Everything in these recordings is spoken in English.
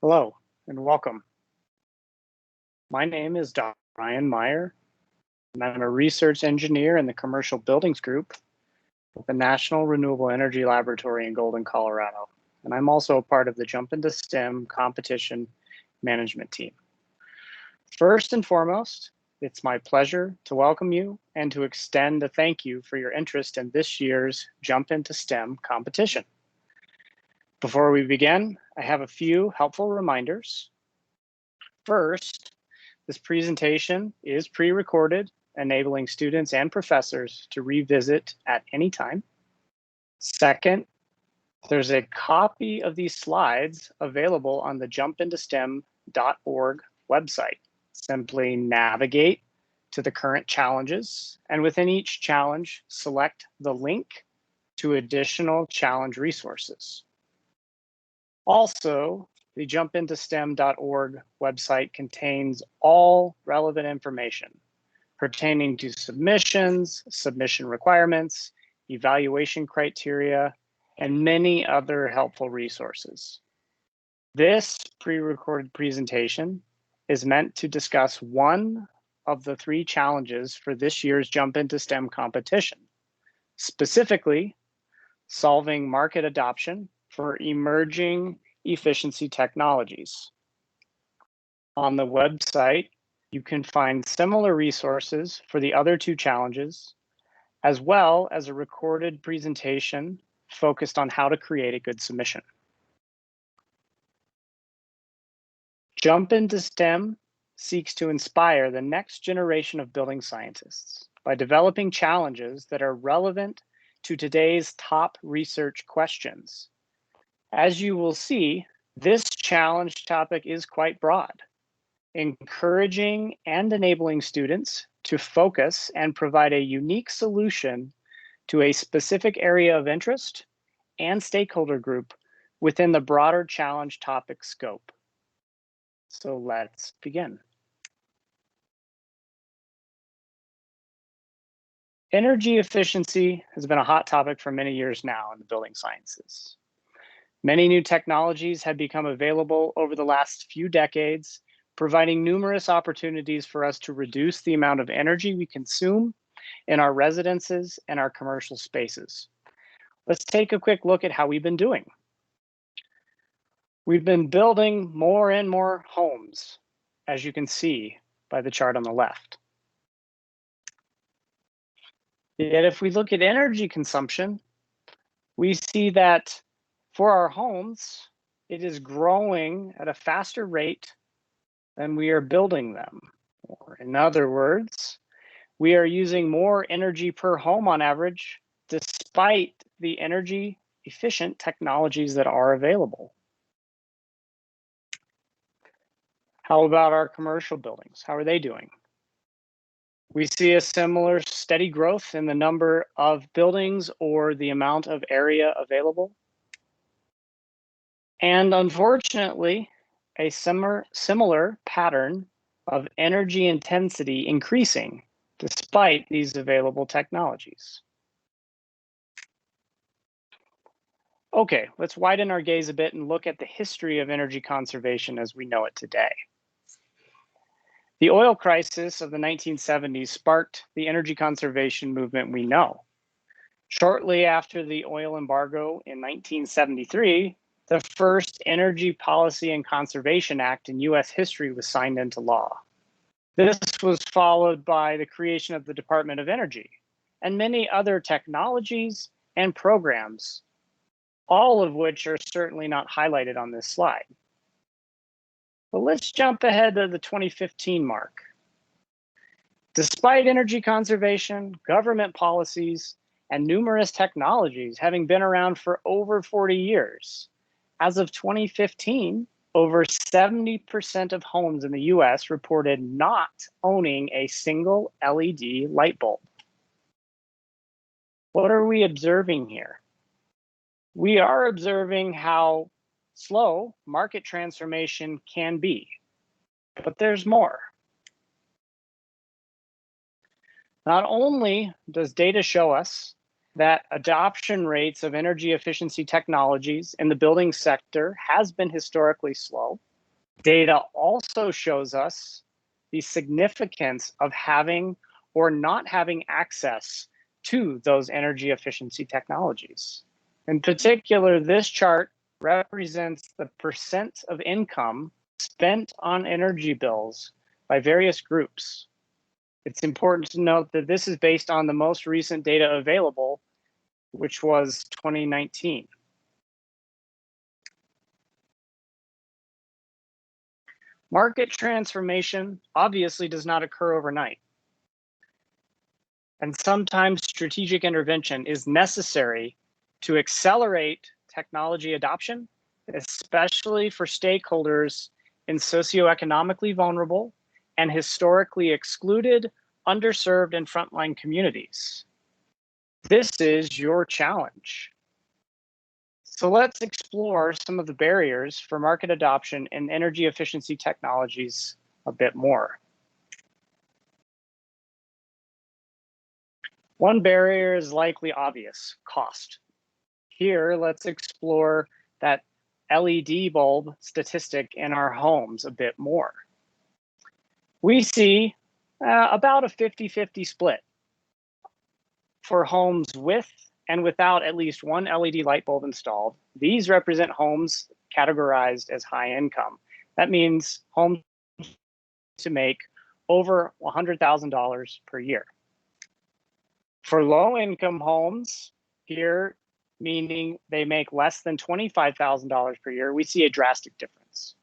Hello and welcome. My name is Brian Meyer, and I'm a research engineer in the Commercial Buildings Group with the National Renewable Energy Laboratory in Golden, Colorado. And I'm also a part of the Jump into STEM competition management team. First and foremost, it's my pleasure to welcome you and to extend a thank you for your interest in this year's Jump into STEM competition. Before we begin, I have a few helpful reminders. First, this presentation is pre-recorded, enabling students and professors to revisit at any time. Second, there's a copy of these slides available on the jumpintostem.org website. Simply navigate to the current challenges, and within each challenge, select the link to additional challenge resources. Also, the jumpintostem.org website contains all relevant information pertaining to submissions, submission requirements, evaluation criteria, and many other helpful resources. This pre-recorded presentation is meant to discuss one of the 3 challenges for this year's Jump into STEM competition, specifically solving market adoption for emerging efficiency technologies. On the website, you can find similar resources for the other 2 challenges, as well as a recorded presentation focused on how to create a good submission. Jump into STEM seeks to inspire the next generation of building scientists by developing challenges that are relevant to today's top research questions. As you will see, this challenge topic is quite broad, encouraging and enabling students to focus and provide a unique solution to a specific area of interest and stakeholder group within the broader challenge topic scope. So let's begin. Energy efficiency has been a hot topic for many years now in the building sciences. Many new technologies have become available over the last few decades, providing numerous opportunities for us to reduce the amount of energy we consume in our residences and our commercial spaces. Let's take a quick look at how we've been doing. We've been building more and more homes, as you can see by the chart on the left. Yet if we look at energy consumption, we see that for our homes, it is growing at a faster rate than we are building them. Or in other words, we are using more energy per home on average, despite the energy efficient technologies that are available. How about our commercial buildings? How are they doing? We see a similar steady growth in the number of buildings or the amount of area available. And unfortunately, a similar pattern of energy intensity increasing despite these available technologies. Okay, let's widen our gaze a bit and look at the history of energy conservation as we know it today. The oil crisis of the 1970s sparked the energy conservation movement we know. Shortly after the oil embargo in 1973, the first Energy Policy and Conservation Act in US history was signed into law. This was followed by the creation of the Department of Energy and many other technologies and programs, all of which are certainly not highlighted on this slide. But let's jump ahead to the 2015 mark. Despite energy conservation, government policies, and numerous technologies having been around for over 40 years, as of 2015, over 70% of homes in the US reported not owning a single LED light bulb. What are we observing here? We are observing how slow market transformation can be, but there's more. Not only does data show us that adoption rates of energy efficiency technologies in the building sector has been historically slow. Data also shows us the significance of having or not having access to those energy efficiency technologies. In particular, this chart represents the percent of income spent on energy bills by various groups. It's important to note that this is based on the most recent data available, which was 2019. Market transformation obviously does not occur overnight. And sometimes strategic intervention is necessary to accelerate technology adoption, especially for stakeholders in socioeconomically vulnerable and historically excluded, underserved, and frontline communities. This is your challenge. So let's explore some of the barriers for market adoption in energy efficiency technologies a bit more. One barrier is likely obvious: cost. Here, let's explore that LED bulb statistic in our homes a bit more. We see about a 50-50 split for homes with and without at least one LED light bulb installed. These represent homes categorized as high income. That means homes to make over $100,000 per year. For low income homes, here meaning they make less than $25,000 per year, we see a drastic difference.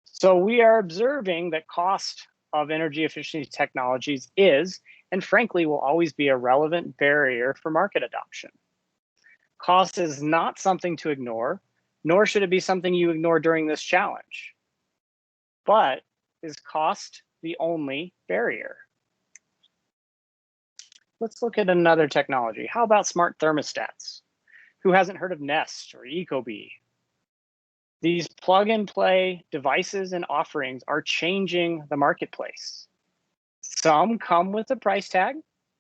So we are observing that cost of energy efficiency technologies is, and frankly, will always be a relevant barrier for market adoption. Cost is not something to ignore, nor should it be something you ignore during this challenge. But is cost the only barrier? Let's look at another technology. How about smart thermostats? Who hasn't heard of Nest or Ecobee? These plug-and-play devices and offerings are changing the marketplace. Some come with a price tag,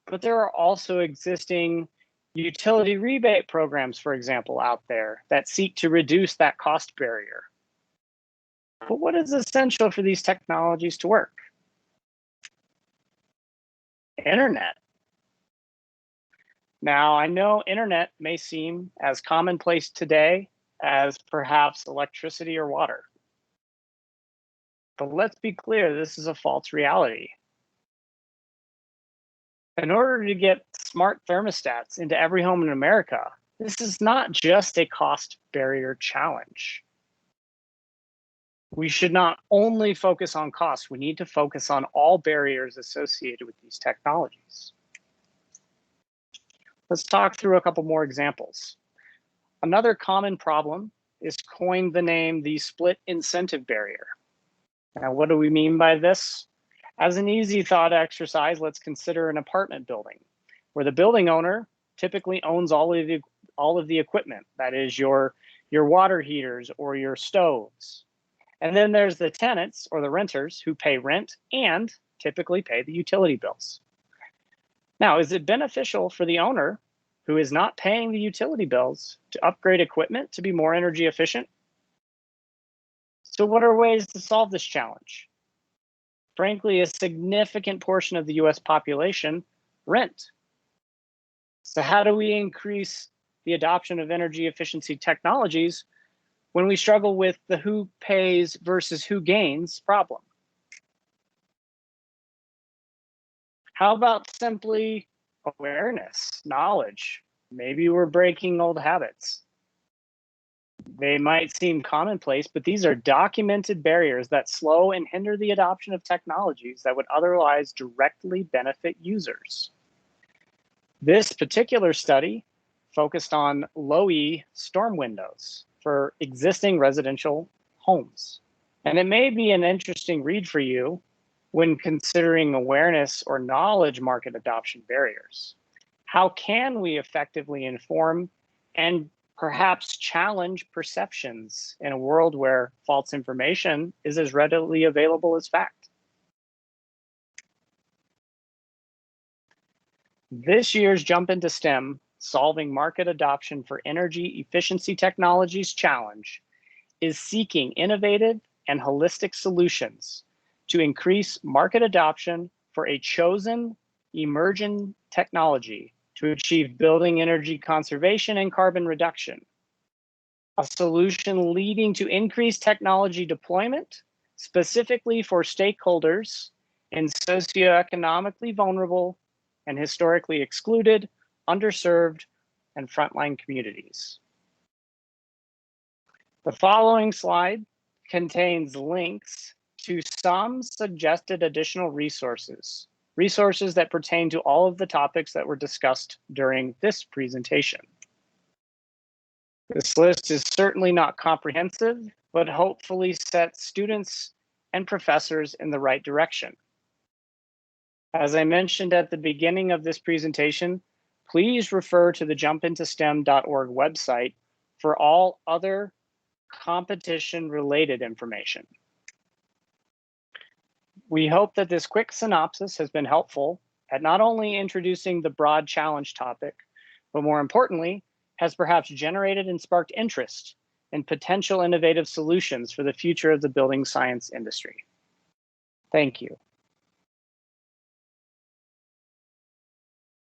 but there are also existing utility rebate programs, for example, out there that seek to reduce that cost barrier. But what is essential for these technologies to work? Internet. Now, I know internet may seem as commonplace today as perhaps electricity or water. But let's be clear, this is a false reality. In order to get smart thermostats into every home in America, this is not just a cost barrier challenge. We should not only focus on cost, we need to focus on all barriers associated with these technologies. Let's talk through a couple more examples. Another common problem is coined the name the split incentive barrier. Now, what do we mean by this? As an easy thought exercise, let's consider an apartment building where the building owner typically owns all of the equipment, that is your water heaters or your stoves. And then there's the tenants or the renters who pay rent and typically pay the utility bills. Now, is it beneficial for the owner who is not paying the utility bills to upgrade equipment to be more energy efficient? So what are ways to solve this challenge? Frankly, a significant portion of the US population rent. So how do we increase the adoption of energy efficiency technologies when we struggle with the who pays versus who gains problem? How about simply awareness, knowledge? Maybe we're breaking old habits. They might seem commonplace, but these are documented barriers that slow and hinder the adoption of technologies that would otherwise directly benefit users. This particular study focused on low-E storm windows for existing residential homes. And it may be an interesting read for you when considering awareness or knowledge market adoption barriers. How can we effectively inform and perhaps challenge perceptions in a world where false information is as readily available as fact? This year's Jump into STEM Solving Market Adoption for Energy Efficiency Technologies challenge is seeking innovative and holistic solutions to increase market adoption for a chosen emerging technology to achieve building energy conservation and carbon reduction. A solution leading to increased technology deployment, specifically for stakeholders in socioeconomically vulnerable and historically excluded, underserved, and frontline communities. The following slide contains links to some suggested additional resources that pertain to all of the topics that were discussed during this presentation. This list is certainly not comprehensive, but hopefully sets students and professors in the right direction. As I mentioned at the beginning of this presentation, please refer to the jumpintostem.org website for all other competition-related information. We hope that this quick synopsis has been helpful at not only introducing the broad challenge topic, but more importantly, has perhaps generated and sparked interest in potential innovative solutions for the future of the building science industry. Thank you.